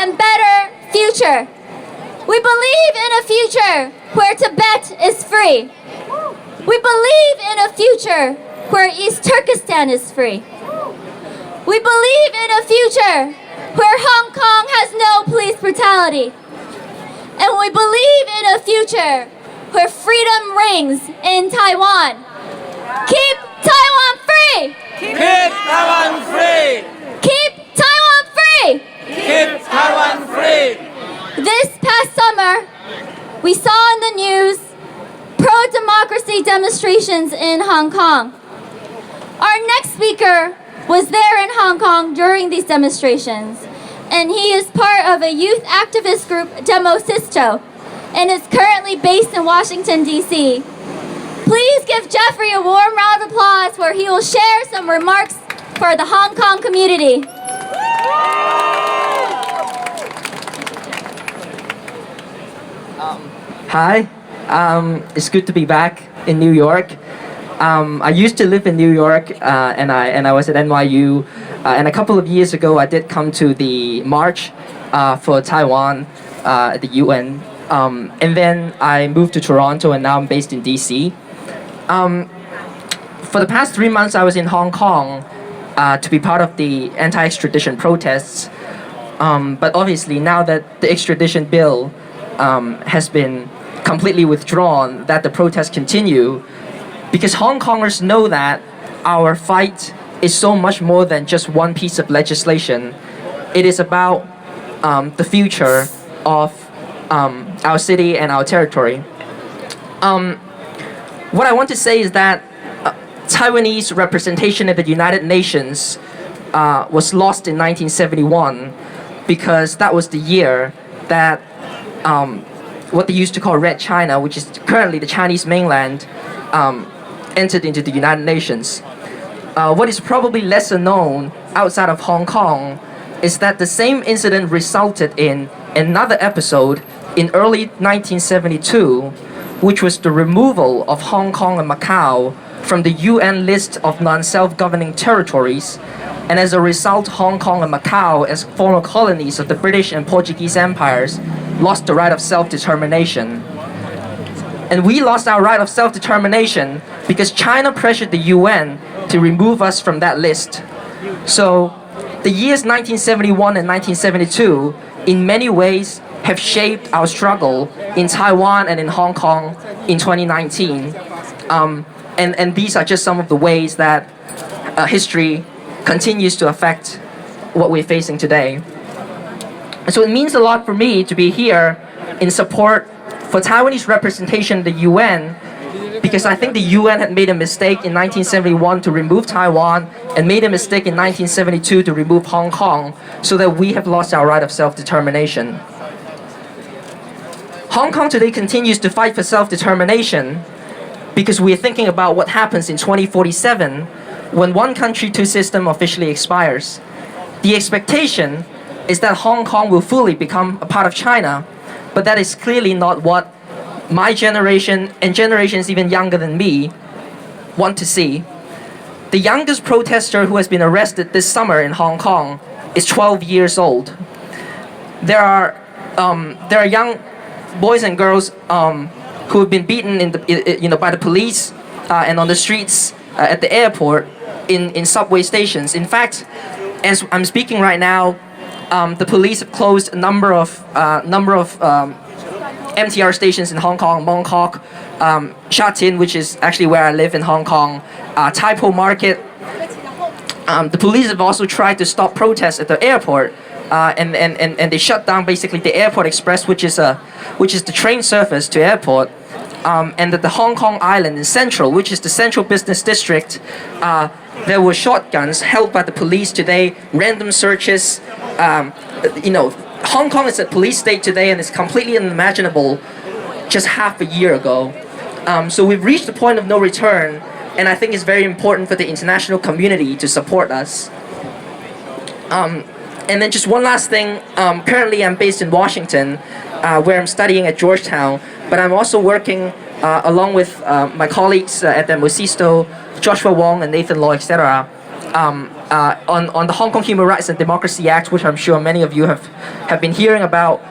and better future. We believe in a future where Tibet is free. We believe in a future where East Turkestan is free. We believe in a future where Hong Kong has no police brutality. And we believe in a future where freedom rings in Taiwan. Keep Taiwan free! Keep Taiwan free! Keep Taiwan free! Keep Taiwan free! This past summer, we saw in the news pro-democracy demonstrations in Hong Kong. Our next speaker was there in Hong Kong during these demonstrations, and he is part of a youth activist group, Demosisto, and is currently based in Washington, D.C. Please give Jeffrey a warm round of applause where he will share some remarks for the Hong Kong community. Hi, it's good to be back in New York. I used to live in New York, and I was at NYU. And a couple of years ago, I did come to the march for Taiwan at the UN. And then I moved to Toronto, and now I'm based in DC. For the past 3 months, I was in Hong Kong to be part of the anti-extradition protests. But obviously, now that the extradition bill has been completely withdrawn, that the protests continue, because Hong Kongers know that our fight is so much more than just one piece of legislation. It is about the future of our city and our territory. What I want to say is that Taiwanese representation at the United Nations was lost in 1971 because that was the year that what they used to call Red China, which is currently the Chinese mainland, entered into the United Nations. What is probably lesser known outside of Hong Kong is that the same incident resulted in another episode in early 1972, which was the removal of Hong Kong and Macau from the UN list of non-self-governing territories, and as a result, Hong Kong and Macau, as former colonies of the British and Portuguese empires, lost the right of self-determination. And we lost our right of self-determination because China pressured the UN to remove us from that list. So the years 1971 and 1972, in many ways, have shaped our struggle in Taiwan and in Hong Kong in 2019. And these are just some of the ways that history continues to affect what we're facing today. And so it means a lot for me to be here in support for Taiwanese representation in the UN, because I think the UN had made a mistake in 1971 to remove Taiwan and made a mistake in 1972 to remove Hong Kong, so that we have lost our right of self-determination. Hong Kong today continues to fight for self-determination because we are thinking about what happens in 2047 when one country, two system officially expires. The expectation is that Hong Kong will fully become a part of China, but that is clearly not what my generation and generations even younger than me want to see. The youngest protester who has been arrested this summer in Hong Kong is 12 years old. There are young boys and girls who have been beaten by the police and on the streets at the airport, in subway stations. In fact, as I'm speaking right now, the police have closed a number of MTR stations in Hong Kong, Mong Kok, Sha Tin, which is actually where I live in Hong Kong, Tai Po Market. The police have also tried to stop protests at the airport, and they shut down basically the Airport Express, which is the train service to airport, and at the Hong Kong Island in Central, which is the central business district. There were shotguns held by the police today, random searches. Hong Kong is a police state today, and it's completely unimaginable just half a year ago. So we've reached the point of no return, and I think it's very important for the international community to support us. And then just one last thing, currently I'm based in Washington, where I'm studying at Georgetown, but I'm also working along with my colleagues at Demosisto, Joshua Wong and Nathan Law, etc., on the Hong Kong Human Rights and Democracy Act, which I'm sure many of you have been hearing about.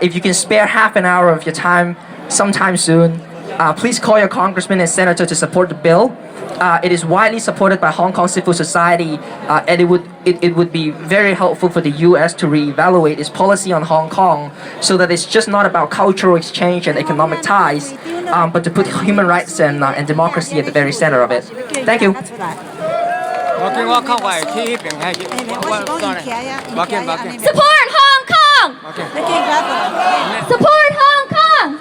If you can spare half an hour of your time sometime soon, please call your congressman and senator to support the bill. It is widely supported by Hong Kong civil society, and it would be very helpful for the U.S. to reevaluate its policy on Hong Kong, so that it's just not about cultural exchange and economic ties, but to put human rights and democracy at the very center of it. Thank you. 我見我靠外企邊係我 sorry， 我見 Support Hong Kong! Support Hong Kong!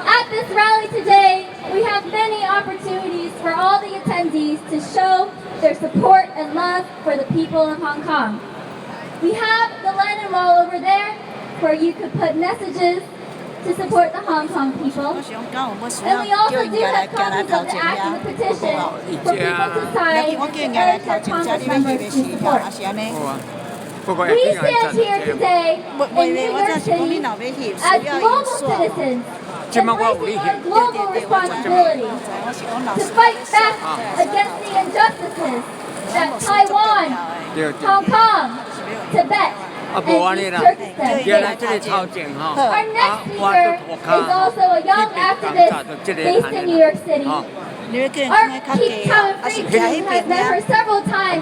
At this rally today, we have many opportunities for all the attendees to show their support and love for the people of Hong Kong. We have the Lennon Wall over there, where you could put messages to support the Hong Kong people. And we also do have copies of the act and the petition for people to sign and to urge their Congress members to support. 不過 We stand here today in New York City as global citizens, embracing our global responsibility to fight back against the injustices that Taiwan, Hong Kong, Tibet, and East Turkestan 原來 face. 這裡超正哈 Our next speaker is also a young activist based in New York City. Our Keep Town Free team has met her several times,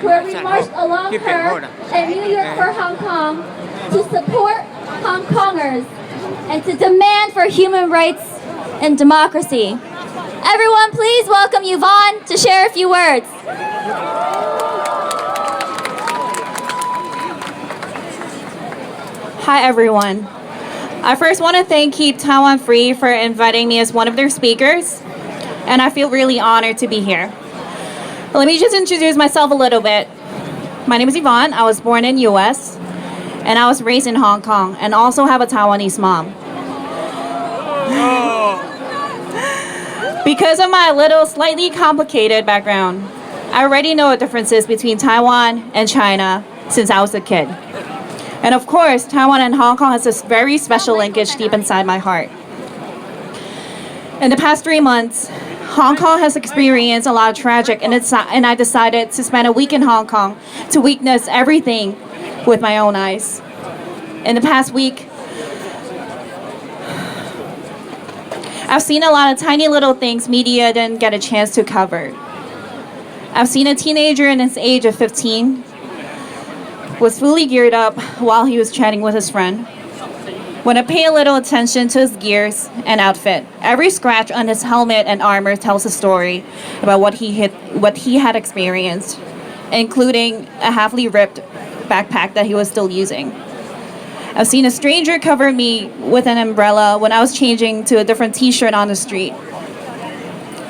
where we marched along her and New York for Hong Kong to support Hong Kongers and to demand for human rights and democracy. Everyone, please welcome Yvonne to share a few words. Hi everyone. I first want to thank Keep Taiwan Free for inviting me as one of their speakers, and I feel really honored to be here. Let me just introduce myself a little bit. My name is Yvonne. I was born in US, and I was raised in Hong Kong, and also have a Taiwanese mom. Because of my little slightly complicated background, I already know the differences between Taiwan and China since I was a kid. And of course, Taiwan and Hong Kong has this very special linkage deep inside my heart. In the past 3 months, Hong Kong has experienced a lot of tragic, and I decided to spend a week in Hong Kong to witness everything with my own eyes. In the past week, I've seen a lot of tiny little things media didn't get a chance to cover. I've seen a teenager in his age of 15 was fully geared up while he was chatting with his friend. When I pay a little attention to his gears and outfit, every scratch on his helmet and armor tells a story about what he had experienced, including a halfly ripped backpack that he was still using. I've seen a stranger cover me with an umbrella when I was changing to a different t-shirt on the street.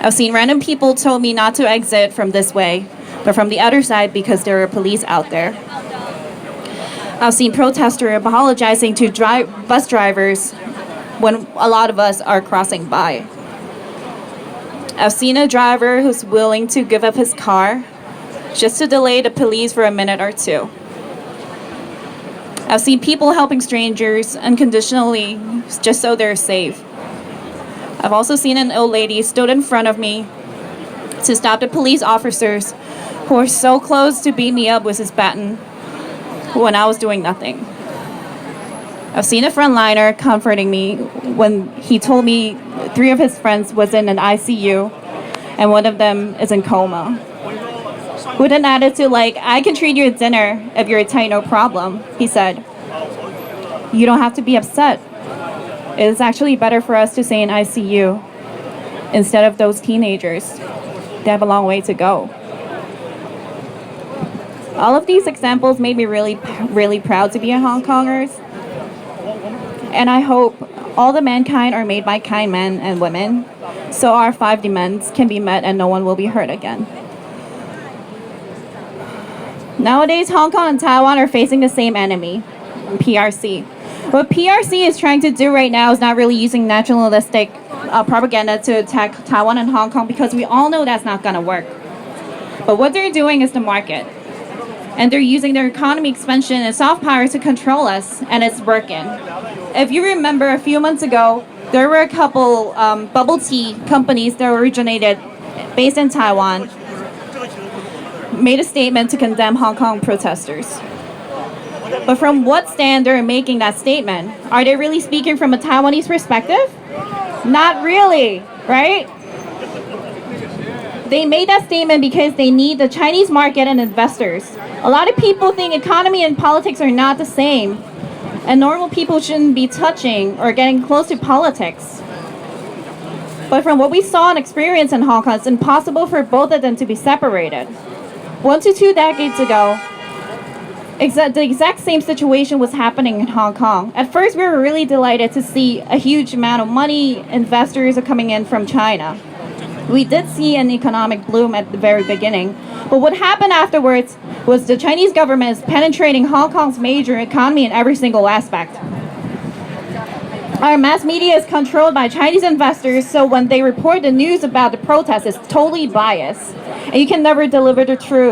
I've seen random people told me not to exit from this way, but from the other side because there were police out there. I've seen protesters apologizing to bus drivers when a lot of us are crossing by. I've seen a driver who's willing to give up his car just to delay the police for a minute or two. I've seen people helping strangers unconditionally just so they're safe. I've also seen an old lady stood in front of me to stop the police officers who were so close to beat me up with his baton when I was doing nothing. I've seen a frontliner comforting me when he told me 3 of his friends was in an ICU and one of them is in coma. With an attitude like, I can treat you to dinner if you're tight, no problem, he said. You don't have to be upset. It is actually better for us to stay in ICU instead of those teenagers. They have a long way to go. All of these examples made me really proud to be a Hong Kongers. And I hope all the mankind are made by kind men and women, so our 5 demands can be met and no one will be hurt again. Nowadays, Hong Kong and Taiwan are facing the same enemy, PRC. What PRC is trying to do right now is not really using nationalistic propaganda to attack Taiwan and Hong Kong, because we all know that's not going to work. But what they're doing is the market. And they're using their economy expansion and soft power to control us, and it's working. If you remember, a few months ago, there were a couple bubble tea companies that originated based in Taiwan. made a statement to condemn Hong Kong protesters. But from what stand they're making that statement? Are they really speaking from a Taiwanese perspective? Not really, right? They made that statement because they need the Chinese market and investors. A lot of people think economy and politics are not the same, and normal people shouldn't be touching or getting close to politics. But from what we saw and experienced in Hong Kong, it's impossible for both of them to be separated. 1 to 2 decades ago, the exact same situation was happening in Hong Kong. At first, we were really delighted to see a huge amount of money, investors are coming in from China. We did see an economic bloom at the very beginning. But what happened afterwards was the Chinese government is penetrating Hong Kong's major economy in every single aspect. Our mass media is controlled by Chinese investors, so when they report the news about the protests, it's totally biased. And you can never deliver the truth